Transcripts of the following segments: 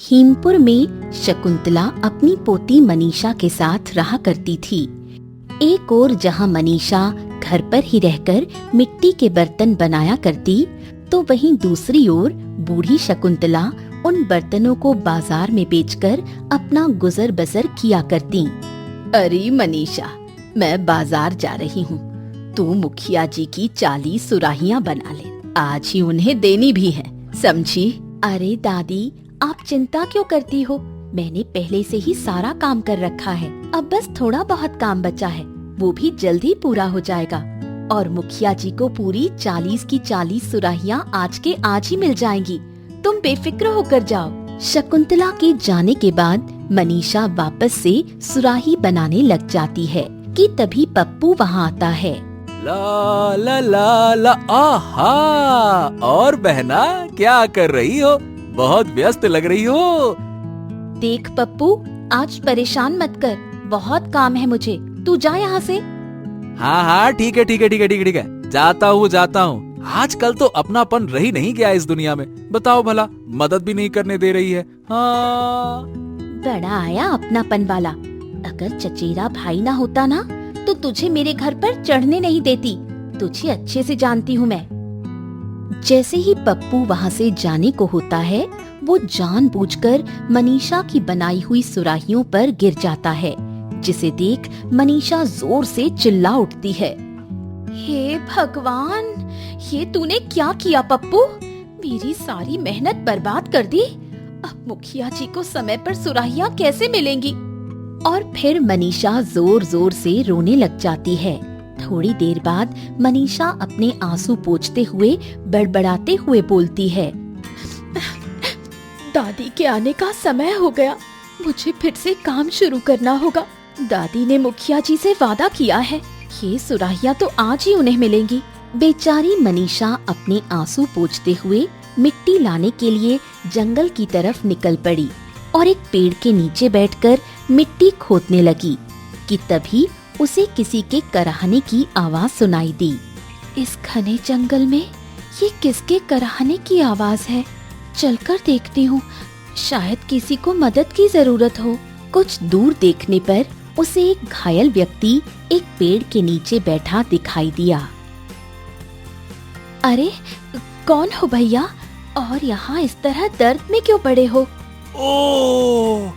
हेमपुर में शकुंतला अपनी पोती मनीषा के साथ रहा करती थी। एक ओर जहाँ मनीषा घर पर ही रहकर मिट्टी के बर्तन बनाया करती, तो वहीं दूसरी ओर बूढ़ी शकुंतला उन बर्तनों को बाजार में बेचकर अपना गुजर बसर किया करती। अरे मनीषा, मैं बाजार जा रही हूँ, तू मुखिया जी की 40 सुराहियाँ बना ले, आज ही उन्हें देनी भी है, समझी? अरे दादी, आप चिंता क्यों करती हो? मैंने पहले से ही सारा काम कर रखा है, अब बस थोड़ा बहुत काम बचा है, वो भी जल्दी पूरा हो जाएगा और मुखिया जी को पूरी 40 की 40 सुराहियाँ आज के आज ही मिल जाएंगी, तुम बेफिक्र होकर जाओ। शकुंतला के जाने के बाद मनीषा वापस से सुराही बनाने लग जाती है कि तभी पप्पू वहाँ आता है। ला ला ला ला, आहा! और बहना, क्या कर रही हो? बहुत व्यस्त लग रही हो। देख पप्पू, आज परेशान मत कर, बहुत काम है मुझे, तू जा यहाँ से। हाँ हाँ, ठीक है ठीक है ठीक है ठीक है, जाता हूँ। आजकल तो अपनापन रही नहीं गया इस दुनिया में। बताओ भला, मदद भी नहीं करने दे रही है। हाँ, बड़ा आया अपनापन वाला। अगर चचेरा भाई ना होता ना, तो तुझे मेरे घर पर चढ़ने नहीं देती। तुझे अच्छे से जानती हूँ मैं। जैसे ही पप्पू वहाँ से जाने को होता है, वो जानबूझकर मनीषा की बनाई हुई सुराहियों पर गिर जाता है, जिसे देख मनीषा जोर से चिल्ला उठती है। हे भगवान, ये तूने क्या किया पप्पू? मेरी सारी मेहनत बर्बाद कर दी। अब मुखिया जी को समय पर सुराहियाँ कैसे मिलेंगी? और फिर मनीषा जोर जोर से रोने लग जाती है। थोड़ी देर बाद मनीषा अपने आंसू पोंछते हुए बड़बड़ाते हुए बोलती है। दादी के आने का समय हो गया, मुझे फिर से काम शुरू करना होगा। दादी ने मुखिया जी से वादा किया है, ये सुराहियाँ तो आज ही उन्हें मिलेंगी। बेचारी मनीषा अपने आंसू पोंछते हुए मिट्टी लाने के लिए जंगल की तरफ निकल पड़ी और एक पेड़ के नीचे बैठकर मिट्टी खोदने लगी कि तभी उसे किसी के कराहने की आवाज सुनाई दी। इस घने जंगल में ये किसके कराहने की आवाज है? चलकर देखती हूँ, शायद किसी को मदद की जरूरत हो। कुछ दूर देखने पर उसे एक घायल व्यक्ति एक पेड़ के नीचे बैठा दिखाई दिया। अरे कौन हो भैया, और यहाँ इस तरह दर्द में क्यों पड़े हो? ओह,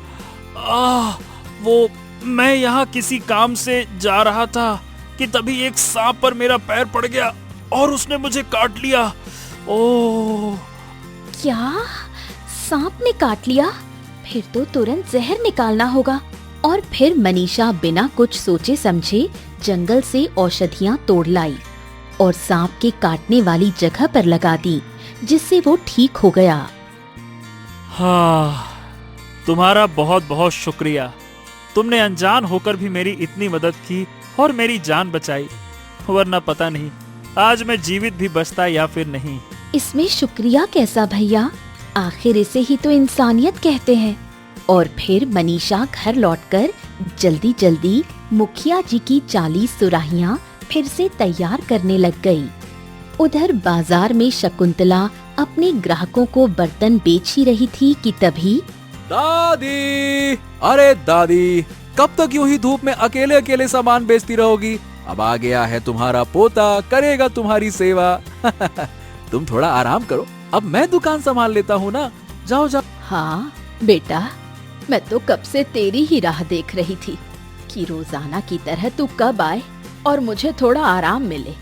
वो मैं यहाँ किसी काम से जा रहा था कि तभी एक सांप पर मेरा पैर पड़ गया और उसने मुझे काट लिया। ओह! क्या सांप ने काट लिया? फिर तो तुरंत जहर निकालना होगा। और फिर मनीषा बिना कुछ सोचे समझे जंगल से औषधियाँ तोड़ लाई और सांप के काटने वाली जगह पर लगा दी, जिससे वो ठीक हो गया। हाँ, तुम्हारा बहुत बहुत शुक्रिया। तुमने अनजान होकर भी मेरी इतनी मदद की और मेरी जान बचाई, वरना पता नहीं आज मैं जीवित भी बचता या फिर नहीं। इसमें शुक्रिया कैसा भैया, आखिर इसे ही तो इंसानियत कहते हैं। और फिर मनीषा घर लौटकर जल्दी जल्दी मुखिया जी की 40 सुराहियाँ फिर से तैयार करने लग गई। उधर बाजार में शकुंतला अपने ग्राहकों को बर्तन बेच ही रही थी कि तभी दादी, अरे दादी, कब तक यूं ही धूप में अकेले अकेले सामान बेचती रहोगी? अब आ गया है तुम्हारा पोता, करेगा तुम्हारी सेवा। तुम थोड़ा आराम करो, अब मैं दुकान संभाल लेता हूँ ना। जाओ जाओ। हाँ बेटा, मैं तो कब से तेरी ही राह देख रही थी कि रोजाना की तरह तू कब आए और मुझे थोड़ा आराम मिले।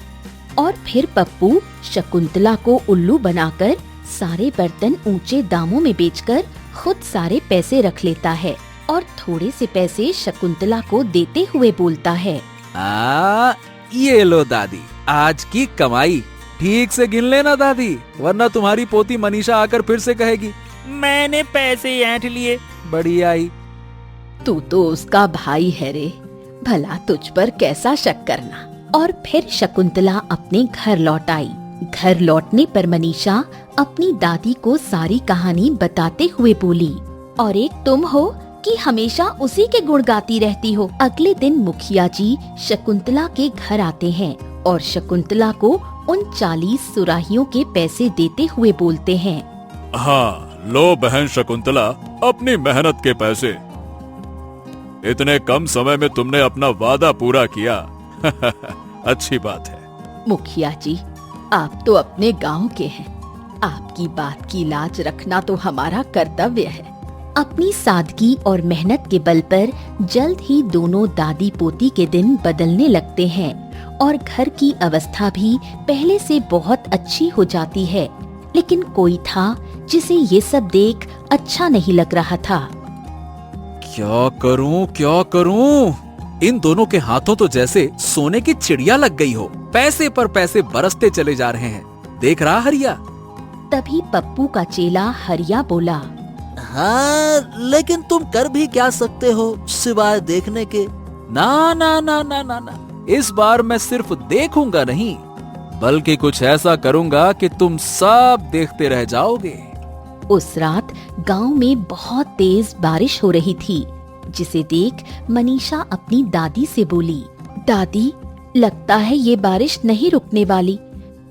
और फिर पप्पू शकुंतला को उल्लू बनाकर सारे बर्तन ऊंचे दामों में बेचकर खुद सारे पैसे रख लेता है और थोड़े से पैसे शकुंतला को देते हुए बोलता है। ये लो दादी, आज की कमाई ठीक से गिन लेना दादी, वरना तुम्हारी पोती मनीषा आकर फिर से कहेगी मैंने पैसे ऐंठ लिए। बढ़िया ही। तू तो उसका भाई है रे, भला तुझ पर कैसा शक करना। और फिर शकुंतला अपने घर लौट आई। घर लौटने पर मनीषा अपनी दादी को सारी कहानी बताते हुए बोली, और एक तुम हो कि हमेशा उसी के गुण गाती रहती हो। अगले दिन मुखिया जी शकुंतला के घर आते हैं और शकुंतला को उन 40 सुराहियों के पैसे देते हुए बोलते हैं। हाँ, लो बहन शकुंतला, अपनी मेहनत के पैसे। इतने कम समय में तुमने अपना वादा पूरा किया। अच्छी बात है। मुखिया जी, आप तो अपने गांव के हैं, आपकी बात की लाज रखना तो हमारा कर्तव्य है। अपनी सादगी और मेहनत के बल पर जल्द ही दोनों दादी पोती के दिन बदलने लगते हैं और घर की अवस्था भी पहले से बहुत अच्छी हो जाती है। लेकिन कोई था जिसे ये सब देख अच्छा नहीं लग रहा था। क्या करूं क्या करूं? इन दोनों के हाथों तो जैसे सोने की चिड़िया लग गई हो। पैसे पर पैसे बरसते चले जा रहे हैं। देख रहा हरिया? तभी पप्पू का चेला हरिया बोला, हाँ, लेकिन तुम कर भी क्या सकते हो सिवाय देखने के? ना ना ना ना ना ना, इस बार मैं सिर्फ देखूंगा नहीं, बल्कि कुछ ऐसा करूंगा कि तुम सब देखते रह जाओगे। उस रात गांव में बहुत तेज बारिश हो रही थी, जिसे देख मनीषा अपनी दादी से बोली, दादी, लगता है ये बारिश नहीं रुकने वाली।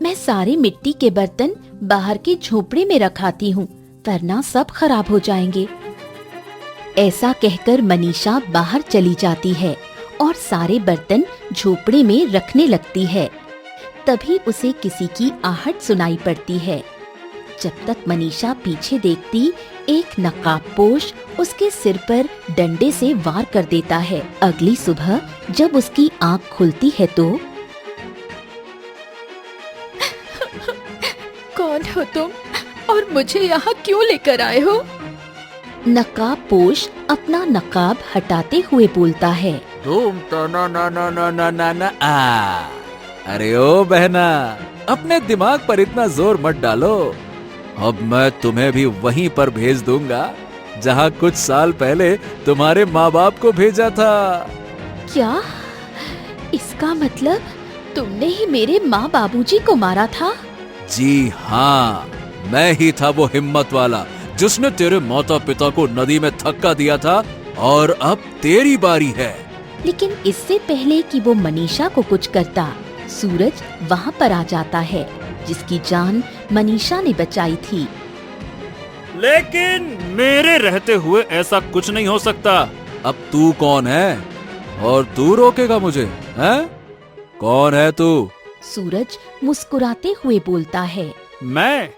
मैं सारे मिट्टी के बर्तन बाहर के झोपड़े में रखाती हूँ, वरना सब खराब हो जाएंगे। ऐसा कहकर मनीषा बाहर चली जाती है और सारे बर्तन झोपड़े में रखने लगती है। तभी उसे किसी की आहट सुनाई पड़ती है। जब तक मनीषा पीछे देखती, एक नकाबपोश उसके सिर पर डंडे से वार कर देता है। अगली सुबह जब उसकी आंख खुलती है तो कौन हो तुम और मुझे यहाँ क्यों लेकर आए हो? नकाबपोश अपना नकाब हटाते हुए बोलता है, तुम तो ना ना ना ना ना ना ना आ। अरे ओ बहना, अपने दिमाग पर इतना जोर मत डालो। अब मैं तुम्हें भी वहीं पर भेज दूंगा जहाँ कुछ साल पहले तुम्हारे माँ बाप को भेजा था। क्या? इसका मतलब तुमने ही मेरे माँ बाबूजी को मारा था? जी हाँ, मैं ही था वो हिम्मत वाला जिसने तेरे माता पिता को नदी में धक्का दिया था, और अब तेरी बारी है। लेकिन इससे पहले कि वो मनीषा को कुछ करता, सूरज वहाँ पर आ जाता है, जिसकी जान मनीषा ने बचाई थी। लेकिन मेरे रहते हुए ऐसा कुछ नहीं हो सकता। अब तू कौन है और तू रोकेगा मुझे, हैं? कौन है तू? सूरज मुस्कुराते हुए बोलता है, मैं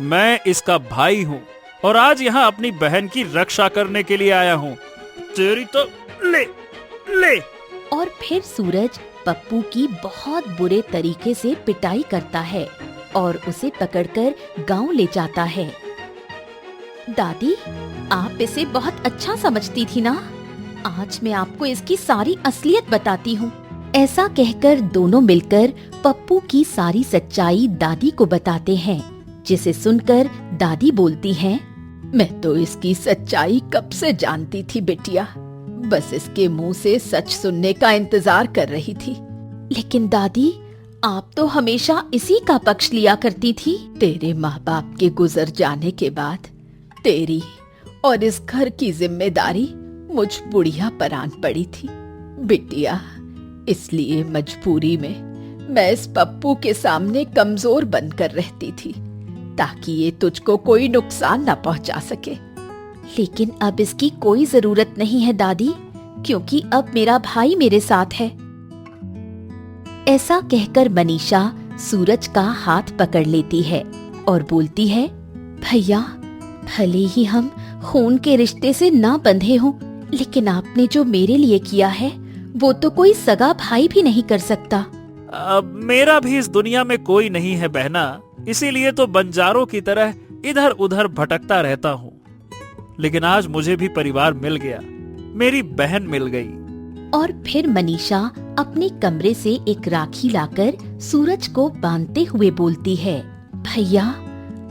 मैं इसका भाई हूँ और आज यहाँ अपनी बहन की रक्षा करने के लिए आया हूँ। तेरी तो ले ले। और फिर सूरज पप्पू की बहुत बुरे तरीके से पिटाई करता है और उसे पकड़कर गांव ले जाता है। दादी, आप इसे बहुत अच्छा समझती थी ना? आज मैं आपको इसकी सारी असलियत बताती हूँ। ऐसा कहकर दोनों मिलकर पप्पू की सारी सच्चाई दादी को बताते हैं, जिसे सुनकर दादी बोलती हैं, मैं तो इसकी सच्चाई कब से जानती थी बिटिया, बस इसके मुंह से सच सुनने का इंतजार कर रही थी। लेकिन दादी, आप तो हमेशा इसी का पक्ष लिया करती थी। तेरे माँ बाप के गुजर जाने के बाद तेरी और इस घर की जिम्मेदारी मुझ बुढ़िया पर आन पड़ी थी बिटिया। इसलिए मजबूरी में मैं इस पप्पू के सामने कमजोर बनकर रहती थी, ताकि ये तुझको कोई नुकसान न पहुंचा सके। लेकिन अब इसकी कोई जरूरत नहीं है दादी, क्योंकि अब मेरा भाई मेरे साथ है। ऐसा कहकर मनीषा सूरज का हाथ पकड़ लेती है और बोलती है, भैया, भले ही हम खून के रिश्ते से ना बंधे हों, लेकिन आपने जो मेरे लिए किया है वो तो कोई सगा भाई भी नहीं कर सकता। अब मेरा भी इस दुनिया में कोई नहीं है बहना, इसीलिए तो बंजारों की तरह इधर उधर भटकता रहता हूँ। लेकिन आज मुझे भी परिवार मिल गया, मेरी बहन मिल गई। और फिर मनीषा अपने कमरे से एक राखी लाकर सूरज को बांधते हुए बोलती है, भैया,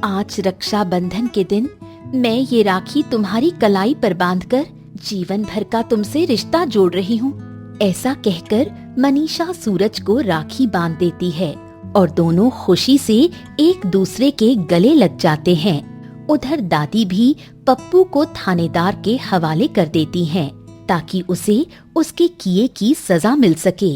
आज रक्षाबंधन के दिन मैं ये राखी तुम्हारी कलाई पर बांधकर जीवन भर का तुमसे रिश्ता जोड़ रही हूँ। ऐसा कहकर मनीषा सूरज को राखी बांध देती है और दोनों खुशी से एक दूसरे के गले लग जाते हैं। उधर दादी भी पप्पू को थानेदार के हवाले कर देती हैं, ताकि उसे उसके किए की सजा मिल सके।